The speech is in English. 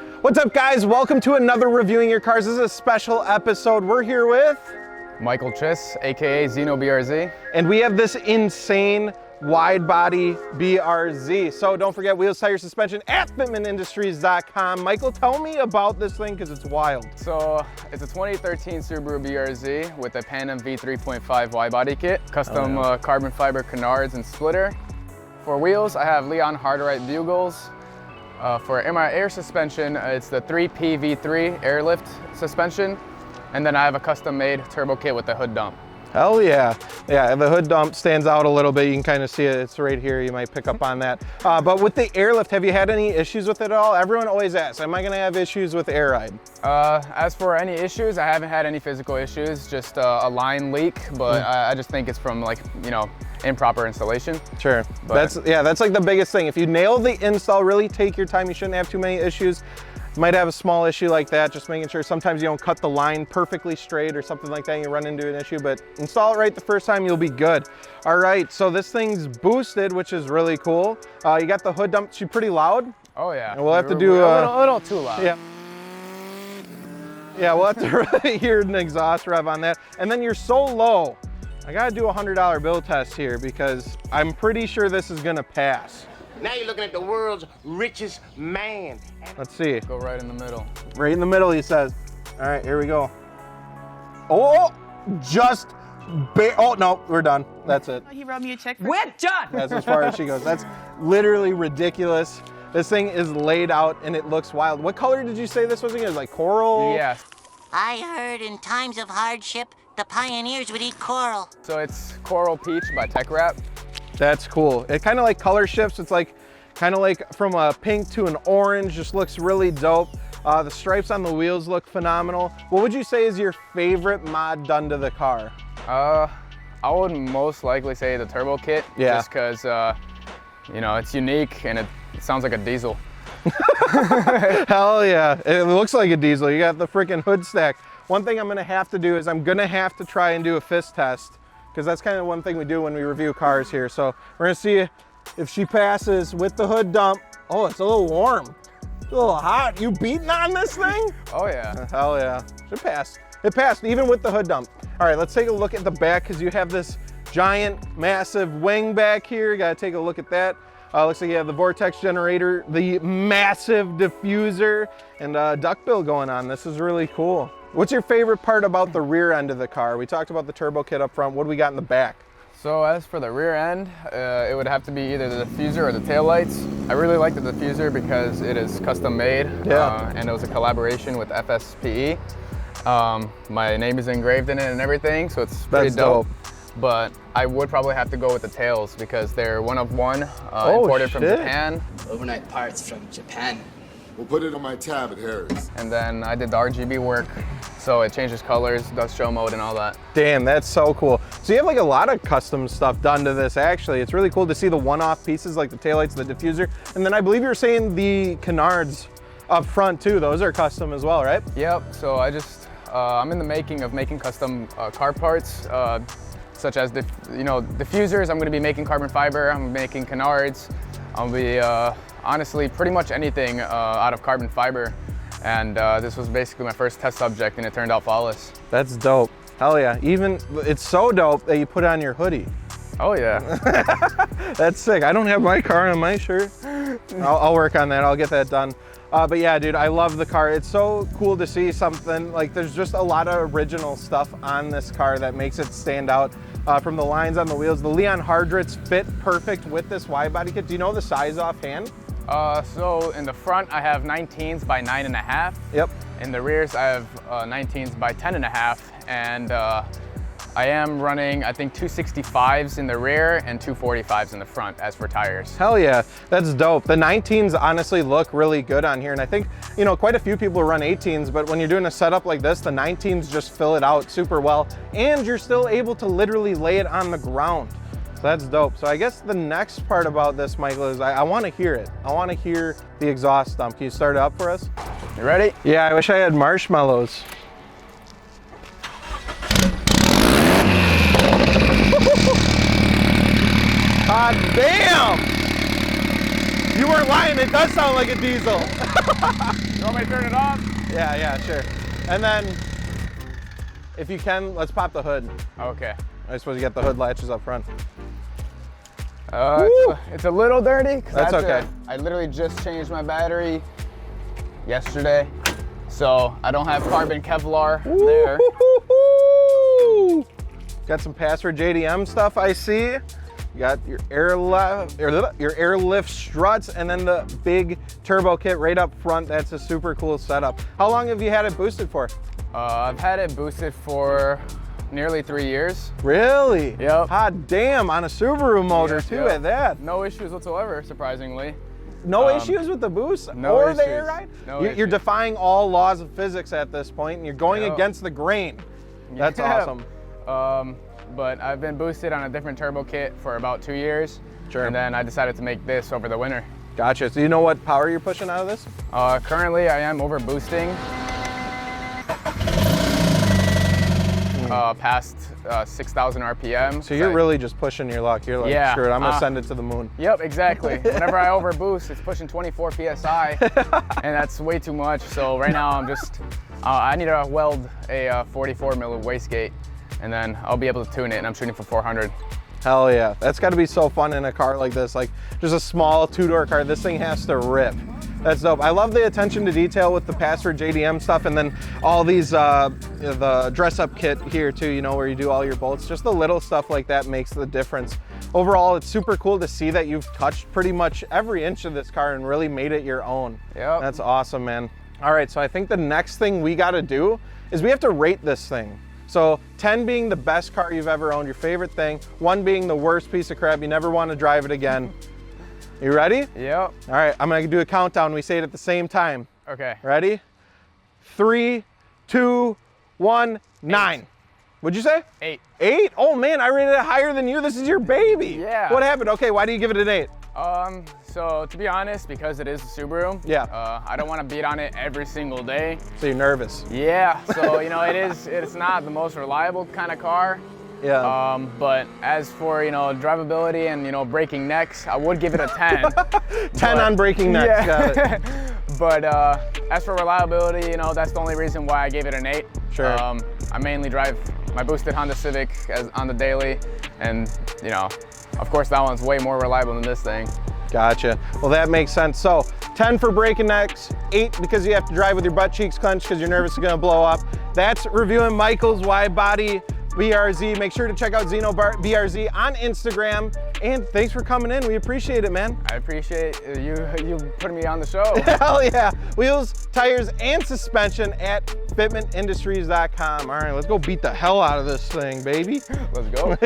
What's up, guys? Welcome to another Reviewing Your Cars. This is a special episode. We're here with Michael Chiss, aka XenoBRZ. And we have this insane wide-body BRZ. So don't forget, wheels, tires, suspension at fitmentindustries.com. Michael, tell me about this thing because it's wild. So it's a 2013 Subaru BRZ with a Pan V3.5 wide-body kit, custom carbon fiber canards and splitter. For wheels, I have Leon Hardiritt bugles. For my air suspension, it's the 3P V3 airlift suspension. And then I have a custom-made turbo kit with the hood dump. Hell yeah. Yeah, the hood dump stands out a little bit. You can kind of see it. It's right here. You might pick up on that. But with the airlift, have you had any issues with it at all? Everyone always asks, am I going to have issues with air ride? As for any issues, I haven't had any physical issues, just a line leak. But I just think it's from, like, you know, improper installation. Sure. That's like the biggest thing. If you nail the install, really take your time. You shouldn't have too many issues. You might have a small issue like that, just making sure sometimes you don't cut the line perfectly straight or something like that and you run into an issue, but install it right the first time, you'll be good. All right, so this thing's boosted, which is really cool. You got the hood dump. She's pretty loud. Oh yeah. And we'll have to do a little too loud. Yeah. Yeah, we'll have to really hear an exhaust rev on that. And then you're so low. I gotta do a $100 bill test here because I'm pretty sure this is gonna pass. Now you're looking at the world's richest man. Let's see. Go right in the middle. Right in the middle, he says. All right, here we go. Oh, oh no, we're done. That's it. He wrote me a check for We're done! That's as far as she goes. That's literally ridiculous. This thing is laid out and it looks wild. What color did you say this was again? It was like coral? Yes. I heard in times of hardship, the pioneers would eat coral. So it's Coral Peach by Tech Wrap. That's cool. It kind of like color shifts. It's like kind of like from a pink to an orange, just looks really dope. The stripes on the wheels look phenomenal. What would you say is your favorite mod done to the car? I would most likely say the turbo kit. Yeah. Just because, you know, it's unique and it sounds like a diesel. Hell yeah. It looks like a diesel. You got the freaking hood stack. One thing I'm gonna have to do is I'm gonna have to try and do a fist test, because that's kind of one thing we do when we review cars here. So we're gonna see if she passes with the hood dump. Oh, it's a little warm. It's a little hot. You beating on this thing? Oh yeah. Hell yeah. Should pass. It passed even with the hood dump. All right, let's take a look at the back because you have this giant, massive wing back here. You gotta take a look at that. Looks like you have the vortex generator, the massive diffuser, and duckbill going on. This is really cool. What's your favorite part about the rear end of the car? We talked about the turbo kit up front. What do we got in the back? So as for the rear end, it would have to be either the diffuser or the taillights. I really like the diffuser because it is custom made, and it was a collaboration with FSPE. My name is engraved in it and everything, so it's pretty dope. But I would probably have to go with the tails because they're one of one, imported from Japan. Overnight parts from Japan. We'll put it on my tab at Harry's. And then I did the RGB work, so it changes colors, does show mode and all that. Damn, that's so cool. So you have like a lot of custom stuff done to this actually. It's really cool to see the one-off pieces like the taillights, the diffuser, and then I believe you were saying the canards up front too. Those are custom as well, right? Yep, so I'm in the making of making custom car parts, such as diffusers. I'm gonna be making carbon fiber, I'm making canards. I'll be honestly pretty much anything out of carbon fiber. And this was basically my first test subject and it turned out flawless. That's dope. Hell yeah. Even, it's so dope that you put on your hoodie. Oh yeah. That's sick. I don't have my car on my shirt. I'll work on that. I'll get that done. But yeah, dude, I love the car. It's so cool to see something, like there's just a lot of original stuff on this car that makes it stand out. From the lines on the wheels, the Leon Hardiritts fit perfect with this wide body kit. Do you know the size offhand? So in the front, I have 19s by 9.5. Yep. In the rears, I have 19s by 10.5. And I am running, I think, 265s in the rear and 245s in the front as for tires. Hell yeah, that's dope. The 19s honestly look really good on here. And I think, you know, quite a few people run 18s, but when you're doing a setup like this, the 19s just fill it out super well. And you're still able to literally lay it on the ground. So that's dope. So I guess the next part about this, Michael, is I want to hear it. I want to hear the exhaust dump. Can you start it up for us? You ready? Yeah, I wish I had marshmallows. God damn! You weren't lying, it does sound like a diesel. want me to turn it off? Yeah, sure. And then, if you can, let's pop the hood. Okay. I suppose you got the hood latches up front. It's a little dirty. That's okay. I literally just changed my battery yesterday, so I don't have carbon Kevlar there. Got some password JDM stuff, I see. You got your airlift struts, and then the big turbo kit right up front. That's a super cool setup. How long have you had it boosted for? I've had it boosted for nearly 3 years. Really? Yep. Hot damn, on a Subaru motor too at that. No issues whatsoever, surprisingly. No issues with the boost no or the issues. air ride? No You're issues. defying all laws of physics at this point, and you're going Yep. against the grain. That's Yeah. awesome. But I've been boosted on a different turbo kit for about 2 years. Sure. And then I decided to make this over the winter. Gotcha. So you know what power you're pushing out of this? Currently, I am over boosting past 6,000 RPM. So you're really just pushing your luck. You're like, Yeah. screw it, I'm gonna send it to the moon. Yep, exactly. Whenever I overboost, it's pushing 24 PSI, and that's way too much. So right now I'm just, I need to weld a 44 mil wastegate, and then I'll be able to tune it, and I'm shooting for 400. Hell yeah. That's gotta be so fun in a car like this. Like just a small two-door car, this thing has to rip. That's dope. I love the attention to detail with the password JDM stuff, and then all these, the dress-up kit here too, you know, where you do all your bolts. Just the little stuff like that makes the difference. Overall, it's super cool to see that you've touched pretty much every inch of this car and really made it your own. Yep. That's awesome, man. All right, so I think the next thing we gotta do is we have to rate this thing. So 10 being the best car you've ever owned, your favorite thing, 1 being the worst piece of crap, you never want to drive it again. You ready? Yep. All right, I'm gonna do a countdown. We say it at the same time. Okay. Ready? 3, 2, 1, 9. What'd you say? 8. 8? Oh man, I rated it higher than you. This is your baby. Yeah. What happened? Okay, why do you give it an 8? So to be honest, because it is a Subaru, Yeah. I don't want to beat on it every single day. So you're nervous. Yeah, so you know, it's not the most reliable kind of car. Yeah. But as for, you know, drivability and, you know, breaking necks, I would give it a 10. 10 on breaking necks, Yeah. got it. But as for reliability, you know, that's the only reason why I gave it an 8. Sure. I mainly drive my boosted Honda Civic on the daily, and, you know, of course that one's way more reliable than this thing. Gotcha. Well, that makes sense. So 10 for breaking necks, 8 because you have to drive with your butt cheeks clenched because you're nervous it's gonna blow up. That's reviewing Michael's wide-body BRZ. Make sure to check out XenoBRZ on Instagram. And thanks for coming in. We appreciate it, man. I appreciate you putting me on the show. Hell yeah. Wheels, tires, and suspension at fitmentindustries.com. All right, let's go beat the hell out of this thing, baby. Let's go.